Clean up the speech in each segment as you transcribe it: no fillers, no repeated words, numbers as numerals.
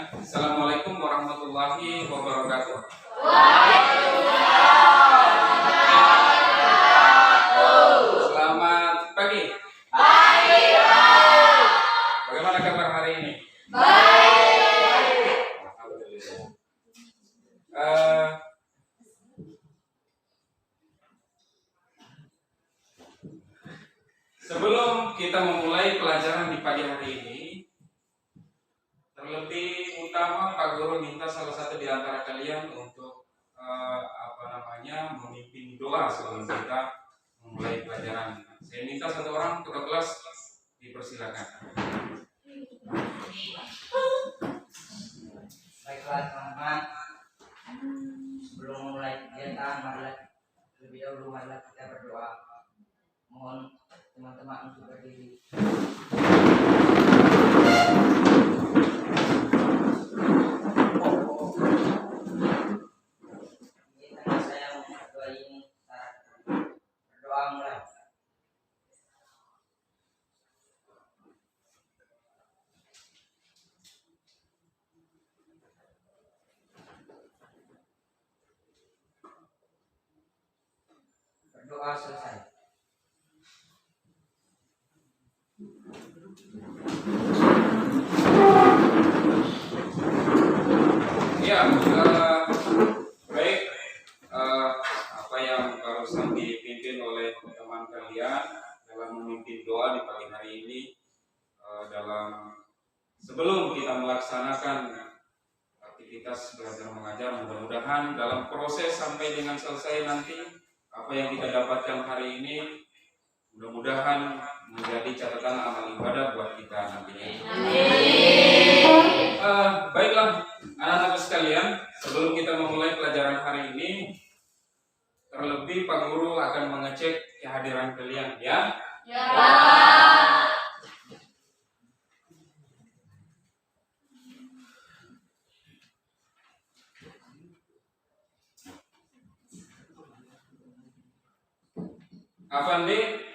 sekalian, Assalamualaikum warahmatullahi wabarakatuh. Selamat pagi. Bagaimana kabar hari ini? Sebelum kita memulai pelajaran di pagi hari ini, terlebih utama Pak Guru minta salah satu di antara kalian untuk memimpin doa sebelum kita memulai pelajaran. Saya minta satu orang ketua kelas dipersilakan. Baiklah teman-teman, sebelum memulai kegiatan, marilah lebih dahulu kita berdoa. Mohon teman-teman untuk berdiri. Saya berdoa ini berdoa mulai. Berdoa selesai. Ya, baik. Apa yang barusan dipimpin oleh teman kalian dalam memimpin doa di pagi hari ini, dalam sebelum kita melaksanakan aktivitas belajar mengajar, mudah-mudahan dalam proses sampai dengan selesai nanti apa yang kita dapatkan hari ini mudah-mudahan menjadi catatan amal ibadah buat kita nantinya. Baiklah anak-anak sekalian, sebelum kita memulai pelajaran hari ini, terlebih Pak Guru akan mengecek kehadiran kalian, ya? Ya. Afandi?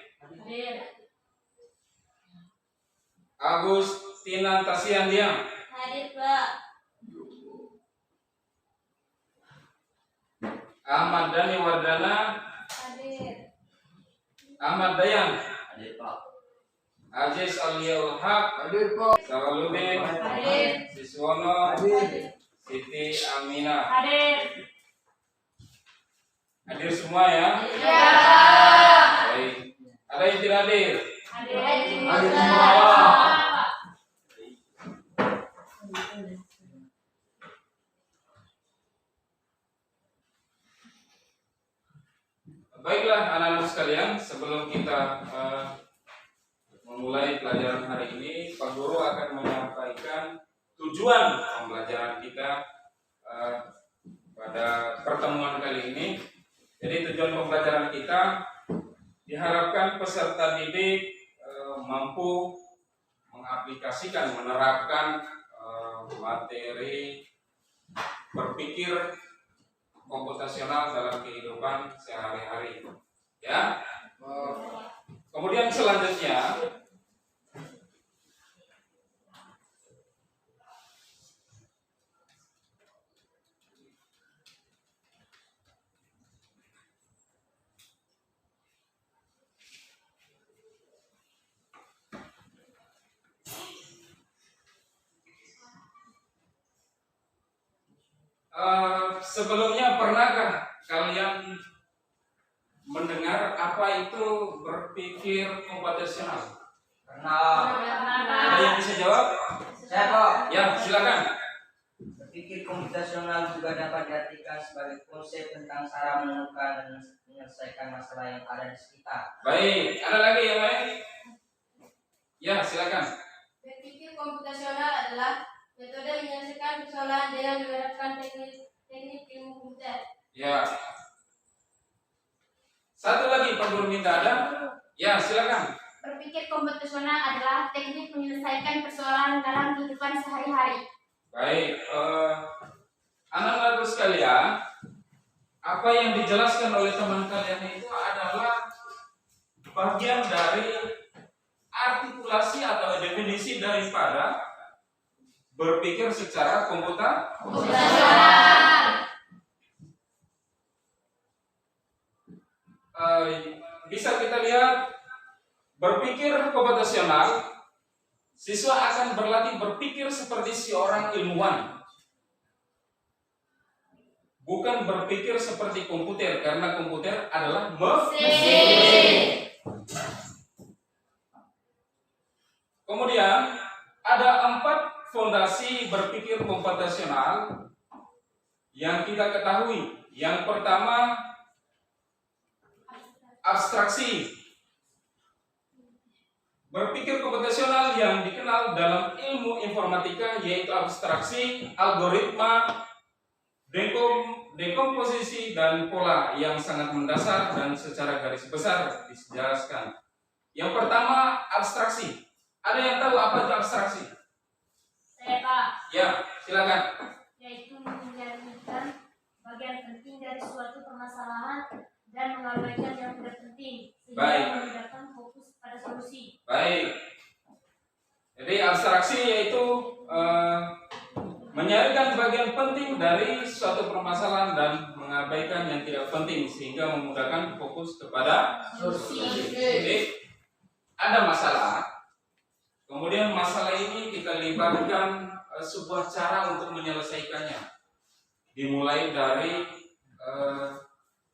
Agustina Tasian Diam? Hadir, Pak. Ahmad Dhani Wardana? Hadir. Ahmad Dayan? Hadir, Pak. Aziz Aliyaul Haq? Hadir, Pak. Zawaludin? Hadir. Siswono? Hadir. Siti Aminah? Hadir. Hadir semua ya? Ya. Baik. Ada yang tidak hadir? Hadir. Hadir semua. Baiklah anak-anak sekalian, sebelum kita memulai pelajaran hari ini, Pak Guru akan menyampaikan tujuan pembelajaran kita pada pertemuan kali ini. Jadi tujuan pembelajaran kita diharapkan peserta didik mampu mengaplikasikan, menerapkan materi berpikir komputasional dalam kehidupan sehari-hari, ya. Kemudian selanjutnya sebelumnya pernahkah kalian mendengar apa itu berpikir komputasional? Ada yang bisa jawab? Saya, Pak. Ya, silakan. Berpikir komputasional juga dapat diartikan sebagai konsep tentang cara menemukan dan menyelesaikan masalah yang ada di sekitar. Baik, ada lagi yang lain? Ya, silakan. Berpikir komputasional adalah metode menyelesaikan persoalan dengan menerapkan teknik ilmu komputer. Ya. Satu lagi Pak Guru minta ada? Ya, silakan. Berpikir komputasional adalah teknik menyelesaikan persoalan dalam kehidupan sehari-hari. Baik, anak-anak sekalian, apa yang dijelaskan oleh teman kalian itu adalah bagian dari artikulasi atau definisi daripada berpikir secara Komputasional. Bisa kita lihat berpikir komputasional, siswa akan berlatih berpikir seperti seorang ilmuwan, bukan berpikir seperti komputer, karena komputer adalah mesin. Kemudian ada 4 fondasi berpikir komputasional yang kita ketahui. Yang pertama, abstraksi. Berpikir komputasional yang dikenal dalam ilmu informatika yaitu abstraksi, algoritma, dekomposisi, dan pola yang sangat mendasar dan secara garis besar dijelaskan. Yang pertama, abstraksi. Ada yang tahu apa itu abstraksi? Saya Pak. Ya, silakan. Yaitu menjadikan bagian penting dari suatu permasalahan dan mengabaikan yang tidak penting sehingga Baik. memudahkan fokus pada solusi. Baik. Jadi abstraksi yaitu menyarikan bagian penting dari suatu permasalahan dan mengabaikan yang tidak penting sehingga memudahkan fokus kepada solusi. Jadi ada masalah, kemudian masalah ini kita libatkan sebuah cara untuk menyelesaikannya. Dimulai dari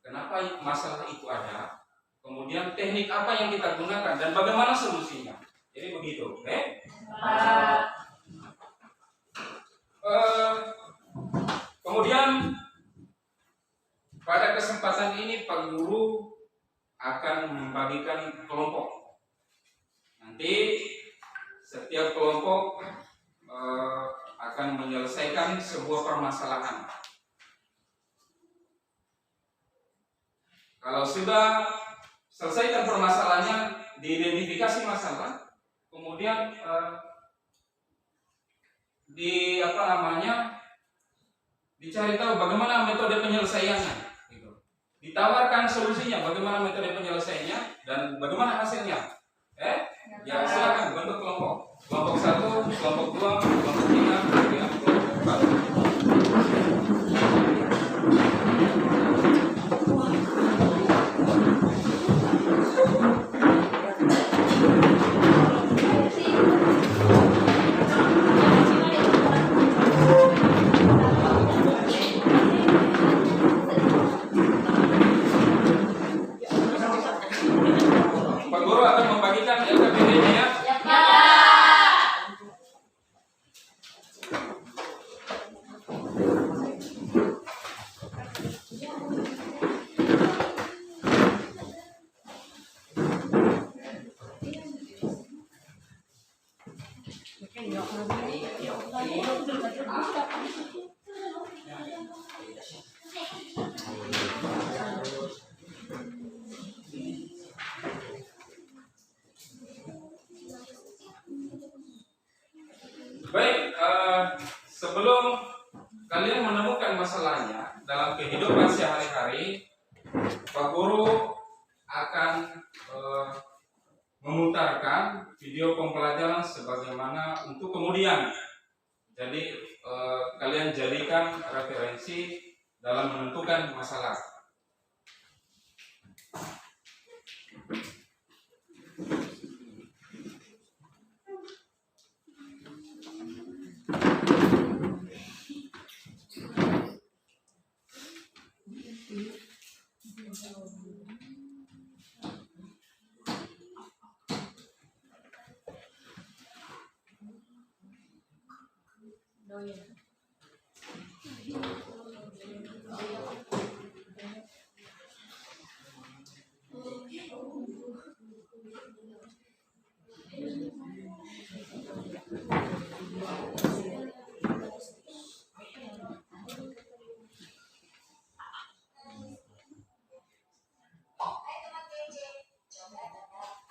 kenapa masalah itu ada, kemudian teknik apa yang kita gunakan dan bagaimana solusinya. Jadi begitu, oke? Kemudian pada kesempatan ini Pak Guru akan membagikan kelompok. Nanti setiap kelompok akan menyelesaikan sebuah permasalahan. Kalau sudah selesaikan permasalahannya, diidentifikasi masalah, kemudian dicari tahu bagaimana metode penyelesaiannya, gitu. Ditawarkan solusinya, bagaimana metode penyelesaiannya dan bagaimana hasilnya. Ya silakan bentuk kelompok. Kelompok 1, kelompok 2, kelompok 3, kemudian kelompok 4. Pak Guru akan membagikan LKPD-nya ya. Baik, sebelum kalian menemukan masalahnya dalam kehidupan sehari-hari, Pak Guru akan memutarkan video pembelajaran sebagaimana untuk kemudian. Jadi kalian jadikan referensi dalam menentukan masalah.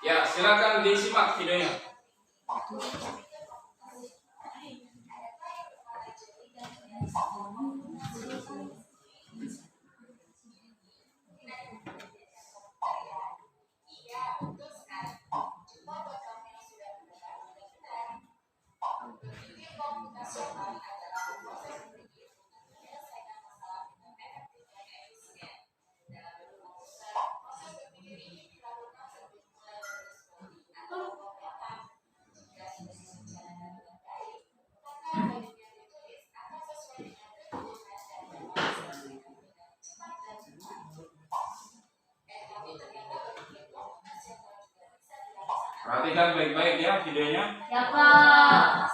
Ya, silakan disimak videonya. Perhatikan baik-baik ya videonya. Ya, Pak.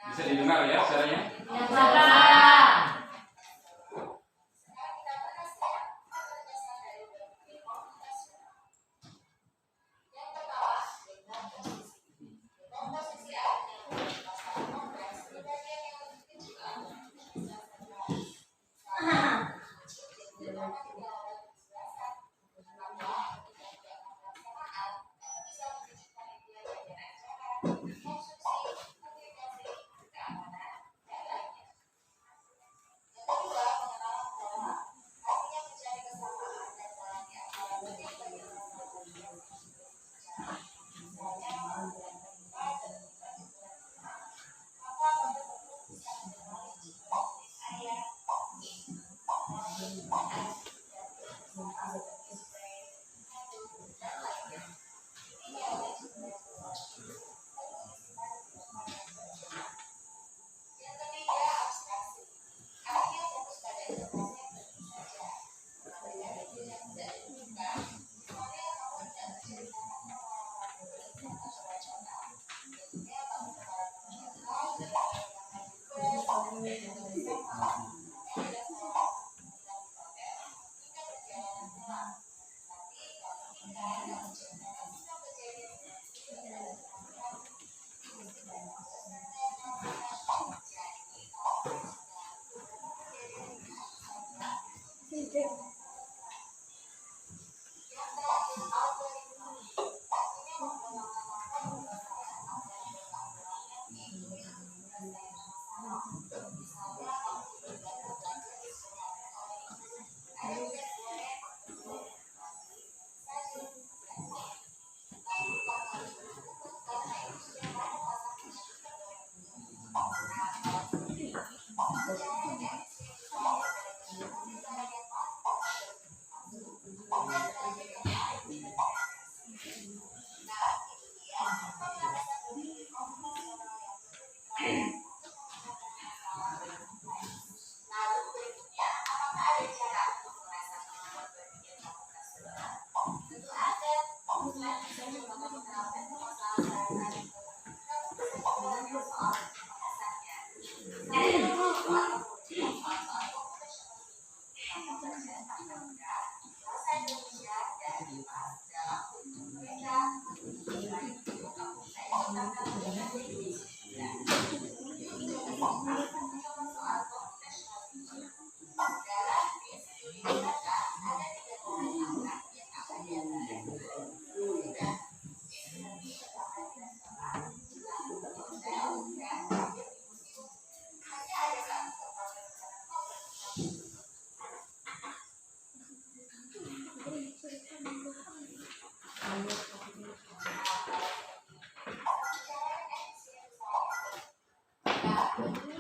Bisa didengar ya suaranya? Ya, Pak.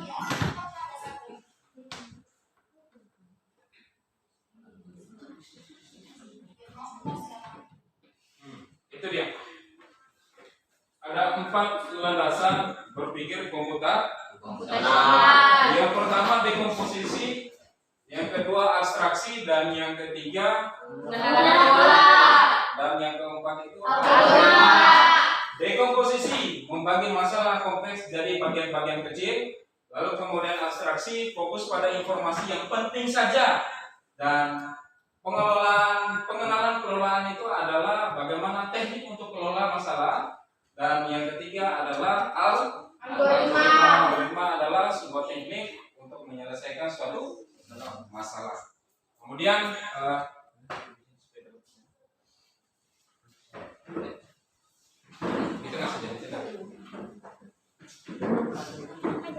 Ya, Komputasional. Yang pertama dekomposisi, yang kedua abstraksi, dan yang ketiga dan yang keempat itu dekomposisi, membagi masalah kompleks jadi bagian-bagian kecil. Lalu kemudian abstraksi, fokus pada informasi yang penting saja. Dan pengenalan itu adalah bagaimana teknik untuk kelola masalah. Dan yang ketiga adalah algoritma adalah sebuah teknik untuk menyelesaikan suatu masalah. Kemudian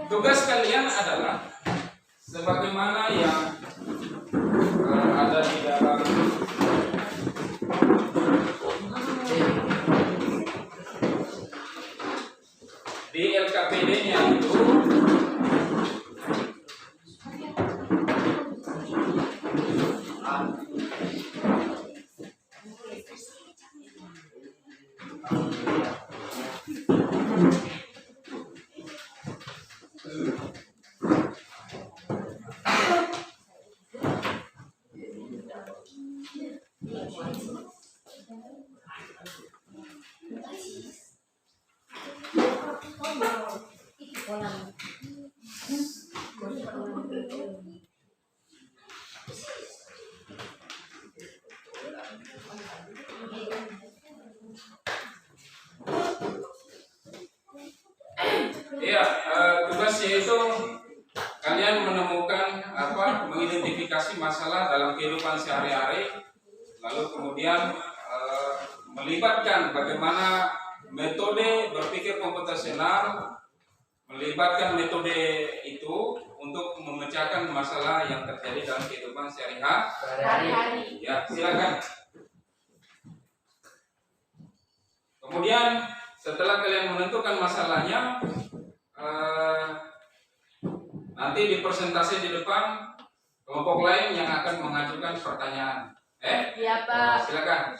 tugas kalian adalah sebagaimana yang ada di dalam di LKPD-nya itu. Iya, tugasnya itu kalian menemukan mengidentifikasi masalah dalam kehidupan sehari-hari, lalu kemudian melibatkan bagaimana metode berpikir komputasional, melibatkan metode itu untuk memecahkan masalah yang terjadi dalam kehidupan sehari-hari. Ya, silakan. Kemudian setelah kalian menentukan masalahnya, nanti di presentasi di depan kelompok lain yang akan mengajukan pertanyaan. Iya, Pak. Silakan.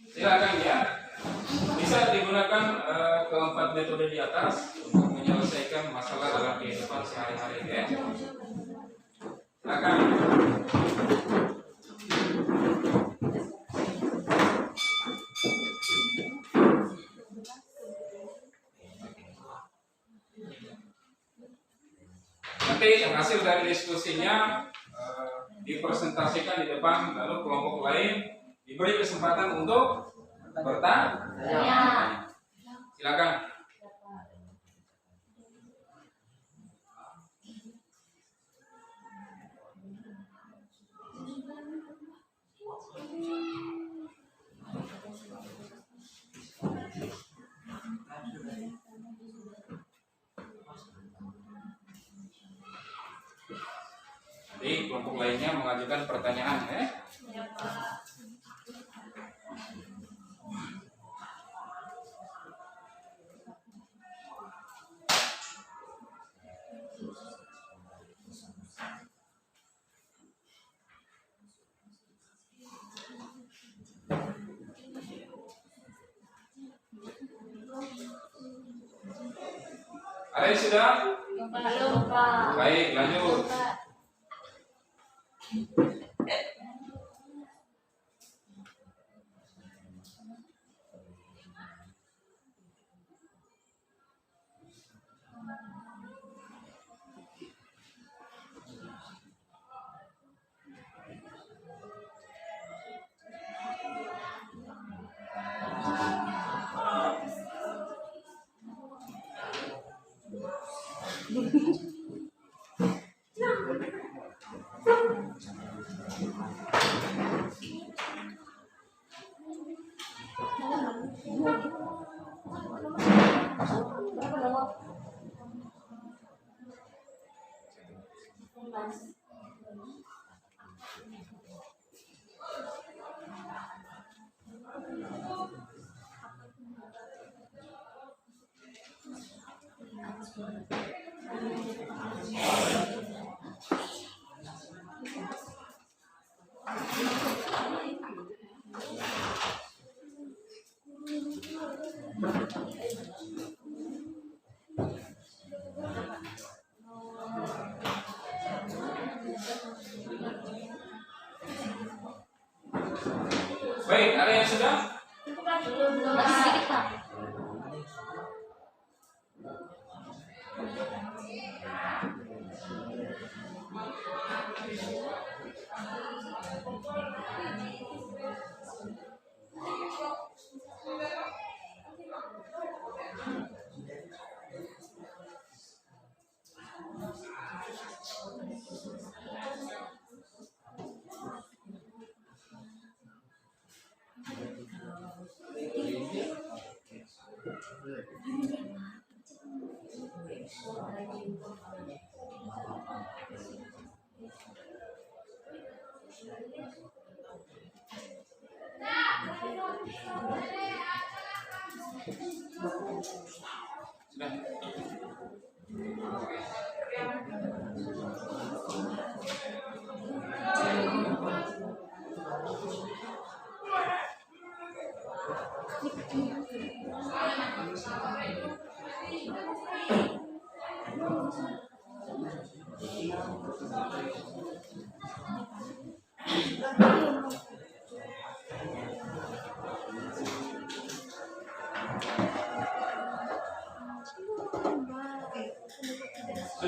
Silakan ya. Bisa digunakan keempat metode di atas untuk menyelesaikan masalah dalam kehidupan sehari-hari ya. Silakan. Nanti hasil dari diskusinya dipresentasikan di depan, lalu kelompok lain diberi kesempatan untuk bertanya. Silakan. Jadi kelompok lainnya mengajukan pertanyaan ya. Ada yang sudah? Belum, Pak. Baik, lanjut. Baik, ada yang sudah? Belum, masih sedikit, Pak.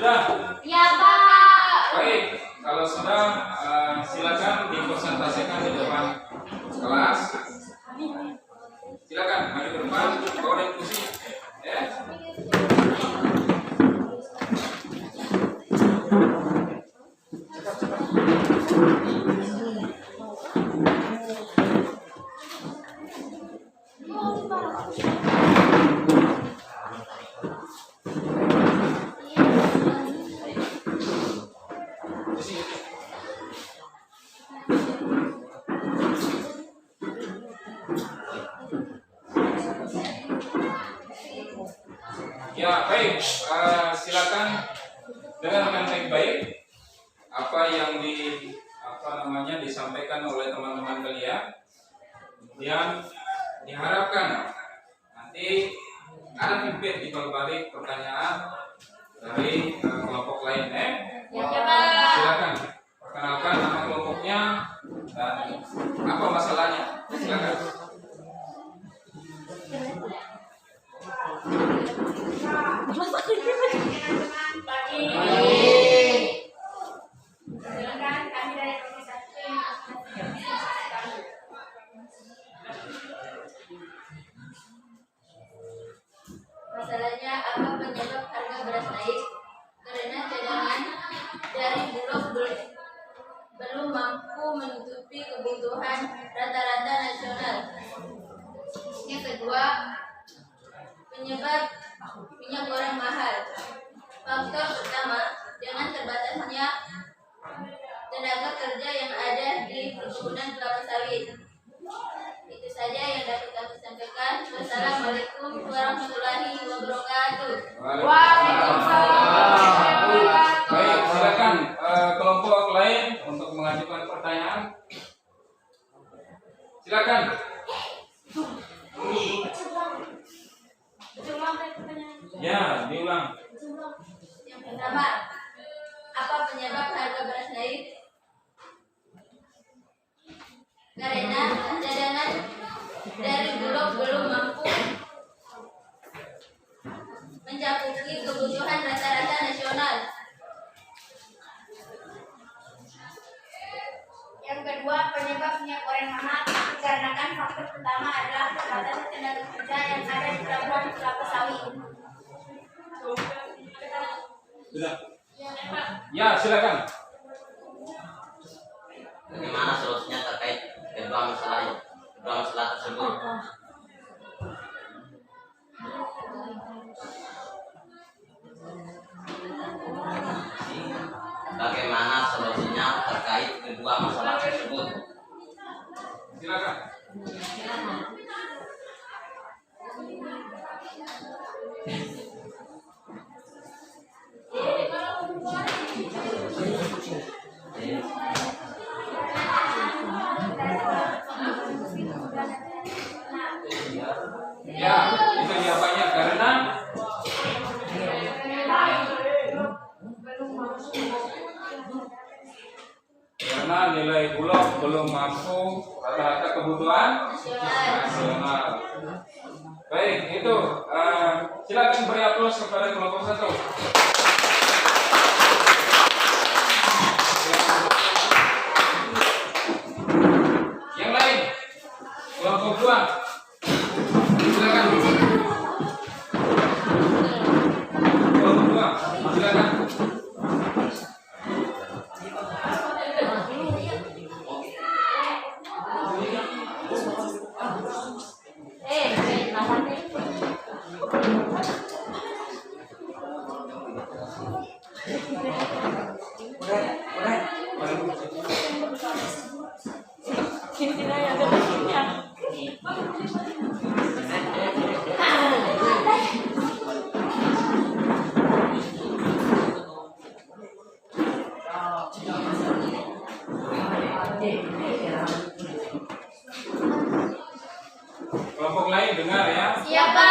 Sudah? Ya Pak. Baik, kalau sudah silakan dipresentasikan di depan kelas. Silakan maju ke depan, bawa dari kursi. Ya. Ya, baik. Silakan dengarkan baik-baik apa yang disampaikan oleh teman-teman kalian. Kemudian diharapkan nanti ada feedback di balik pertanyaan dari kelompok lain. Ya Pak. Silakan perkenalkan nama kelompoknya dan apa masalahnya. Silakan. Silakan kami dari Komisi 1 yang masalahnya apa penyebab harga beras naik? Karena cadangan dari Bulog belum mampu menutupi kebutuhan rata-rata nasional. Yang kedua, penyebab minyak goreng mahal. Faktor pertama, dengan terbatasnya tenaga kerja yang ada di perkebunan kelapa sawit. Itu saja yang dapat kami sampaikan. Wassalamualaikum warahmatullahi wabarakatuh. Baik, silakan kelompok lain untuk mengajukan pertanyaan. Silakan. Ya, diulang. Yang pertama, apa penyebab harga beras naik? Karena cadangan dari Bulog belum mampu mencakupi kebutuhan rata-rata nasional. Yang kedua, penyebab minyak goreng mahal dikarenakan faktor pertama adalah terbatasnya tenaga kerja yang ada di pelabuhan kelapa sawit. Sudah. Ya, silakan. Bagaimana solusinya terkait kedua masalah tersebut? Bagaimana solusinya terkait kedua masalah tersebut? Silakan. Ya, itu jawabannya karena nilai Bulog belum mampu rata-rata kebutuhan nasional. Baik, itu silakan beri aplaus kepada kelompok 1. Yang lain, kelompok 2. Silakan. Kelompok 2, silakan. Kelompok lain dengar ya. Siapa?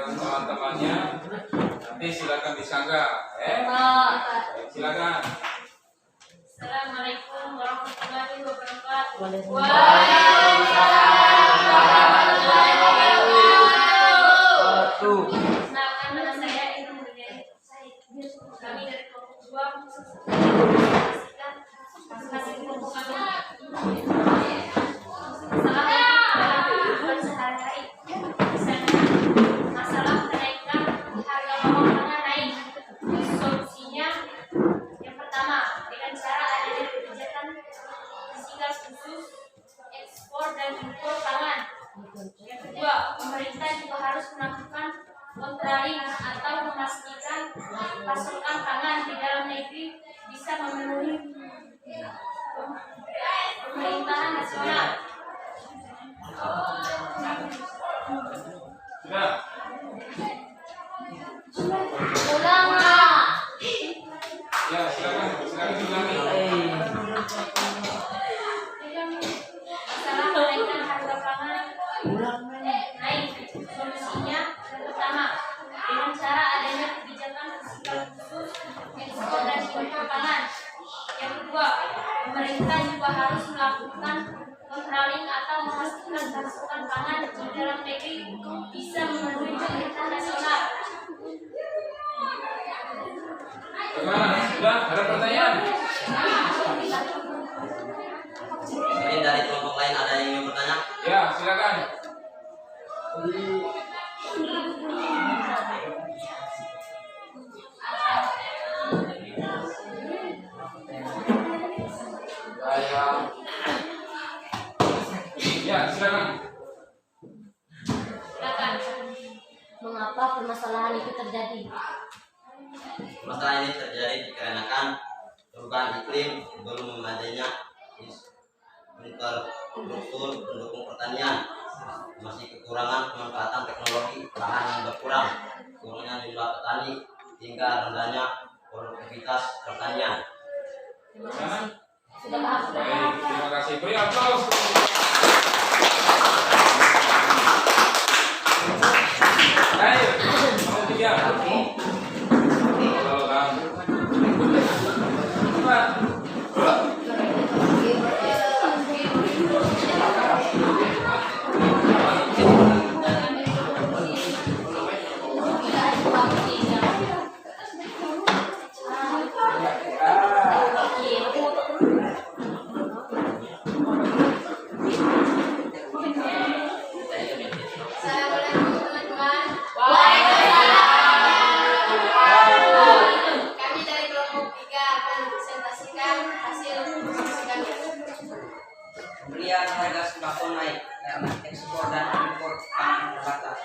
Teman-temannya nanti silakan disanggah. Silakan. Assalamualaikum warahmatullahi wabarakatuh. Waalaikumsalam warahmatullahi wabarakatuh. Perkenalkan, nama saya Ibu Nurjani. Kami dari kelompok 2 menginformasikan masing-masing kelompok kami masalah dalam kehidupan sehari-hari. Misalnya masalah kenaikan harga bawang merah naik. Solusinya yang pertama dengan cara adanya kebijakan fiskal khusus ekspor dan impor pangan. Yang kedua, pemerintah juga harus melakukan controlling atau memastikan pasokan pangan di dalam negeri bisa memenuhi pemerintahan nasional. Sudah. Ulang, Pak. Ya, silakan ulangi. Masalah kenaikan harga pangan naik. Solusinya yang pertama dengan cara adanya kebijakan fiskal khusus ekspor dan impor pangan. Yang kedua, pemerintah juga harus melakukan controlling atau memastikan pasokan pangan di dalam negeri bisa memenuhi kebutuhan nasional. Bagaimana? Sudah? Ada pertanyaan? Mungkin dari kelompok lain ada yang ingin bertanya? Ya, silakan. Ya, silakan. Silakan. Mengapa permasalahan itu terjadi? Masalah ini terjadi dikarenakan perubahan iklim, belum adanya infrastruktur pendukung pertanian, masih kekurangan pemanfaatan teknologi, lahan yang berkurang, kurangnya jumlah petani, hingga rendahnya produktivitas pertanian. Terima kasih. Sudah paham. Baik, terima kasih. Beri aplaus. Ayo, mau tiga. Halo, Bang. Cepat. Assalamualaikum teman-teman. Kami dari kelompok 3 akan presentasikan hasil diskusi kami. Pembelian harga sembako naik karena ekspor dan impor pangan terbatas.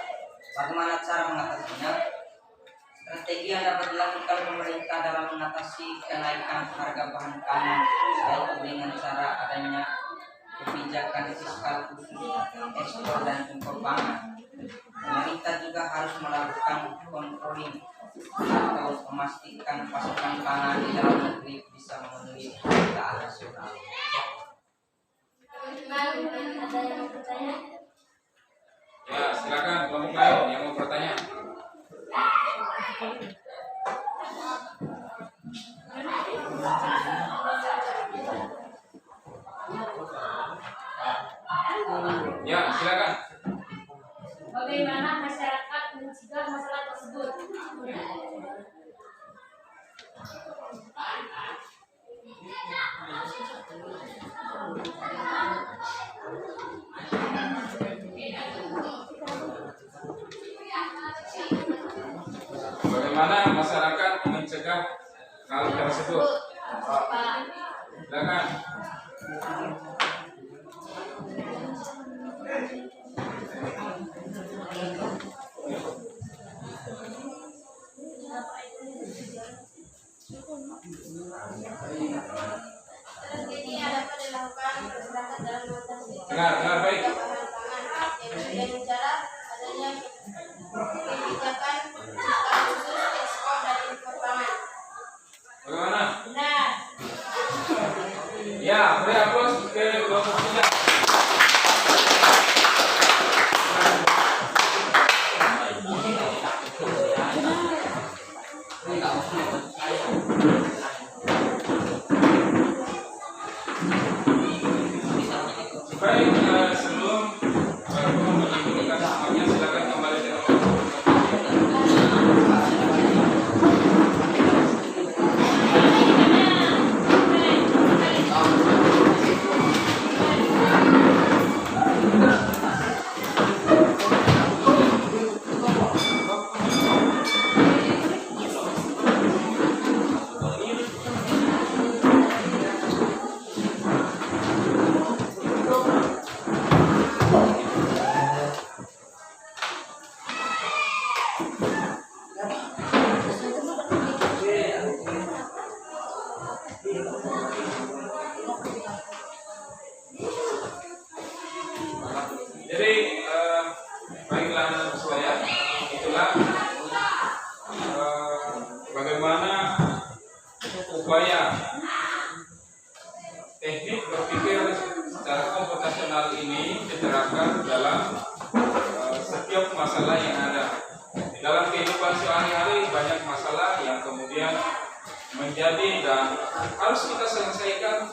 Bagaimana cara mengatasinya? Strategi yang dapat dilakukan pemerintah dalam mengatasi kenaikan harga bahan pangan yaitu dengan cara adanya kebijakan fiskal khusus ekspor dan impor pangan. Pemerintah juga harus melakukan controlling atau memastikan pasokan pangan di dalam negeri bisa memenuhi kebutuhan nasional. Teman-teman, ada yang mau bertanya? Ya, silakan kelompok lain yang mau bertanya. Ya, silakan. Bagaimana masyarakat mencegah masalah tersebut? Bagaimana masyarakat mencegah hal tersebut? Silakan. Strategi yang dapat dilakukan masyarakat dalam mengatasi Dengar baik. bahan pangan dengan cara adanya kebijakan fiskal khusus ekspor dan impor pangan. Bagaimana? Benar. Ya, beri aplaus ke kelompok 3. Baik, sebelum menyimpulkan semuanya, silakan kembali dengan supaya teknik berpikir secara komputasional ini diterapkan dalam setiap masalah yang ada. Di dalam kehidupan sehari-hari banyak masalah yang kemudian menjadi dan harus kita selesaikan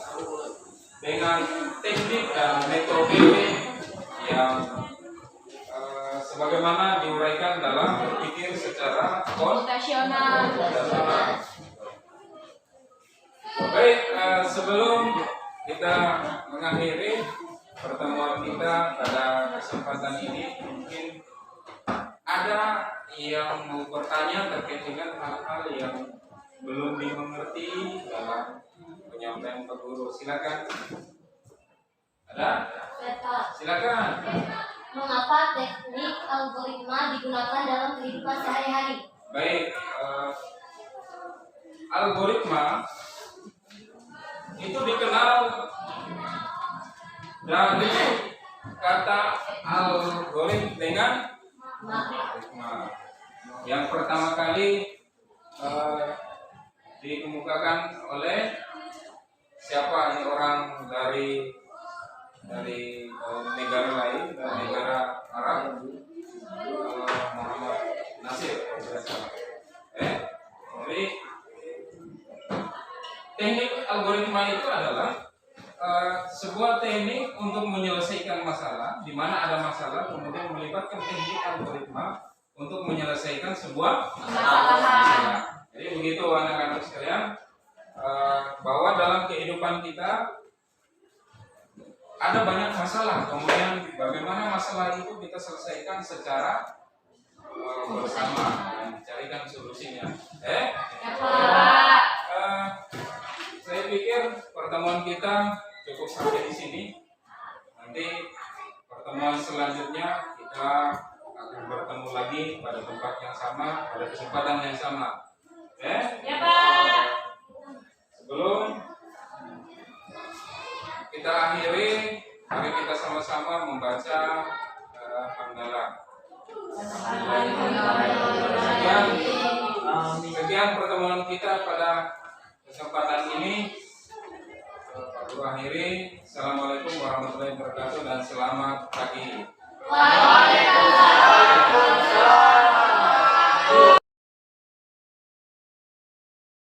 dengan teknik dan metode yang sebagaimana diuraikan dalam berpikir secara Komputasional. Baik, sebelum kita mengakhiri pertemuan kita pada kesempatan ini, mungkin ada yang mau bertanya terkait dengan hal-hal yang belum dimengerti dalam penyampaian Pak Guru. Silakan. Ada? Silakan. Mengapa teknik algoritma digunakan dalam kehidupan sehari-hari? Baik, algoritma itu dikenal dari kata algoritma dengan algoritma. Yang pertama kali dikemukakan oleh siapa? Ini orang dari negara lain, dari negara Arab, Muhammad Nasir. Jadi teknik algoritma itu adalah sebuah teknik untuk menyelesaikan masalah, di mana ada masalah, kemudian melibatkan teknik algoritma untuk menyelesaikan sebuah masalah. Jadi begitu anak-anak sekalian, bahwa dalam kehidupan kita ada banyak masalah, kemudian bagaimana masalah itu kita selesaikan secara bersama dan dicarikan solusinya. Saya pikir pertemuan kita cukup sampai di sini. Nanti pertemuan selanjutnya kita akan bertemu lagi pada tempat yang sama, pada kesempatan yang sama. Ya, Pak. Sebelum kita akhiri, mari kita sama-sama membaca hamdalah. Sekian pertemuan kita pada kesempatan ini. Aku akhiri. Assalamualaikum warahmatullahi wabarakatuh dan selamat pagi. Waalaikumsalam.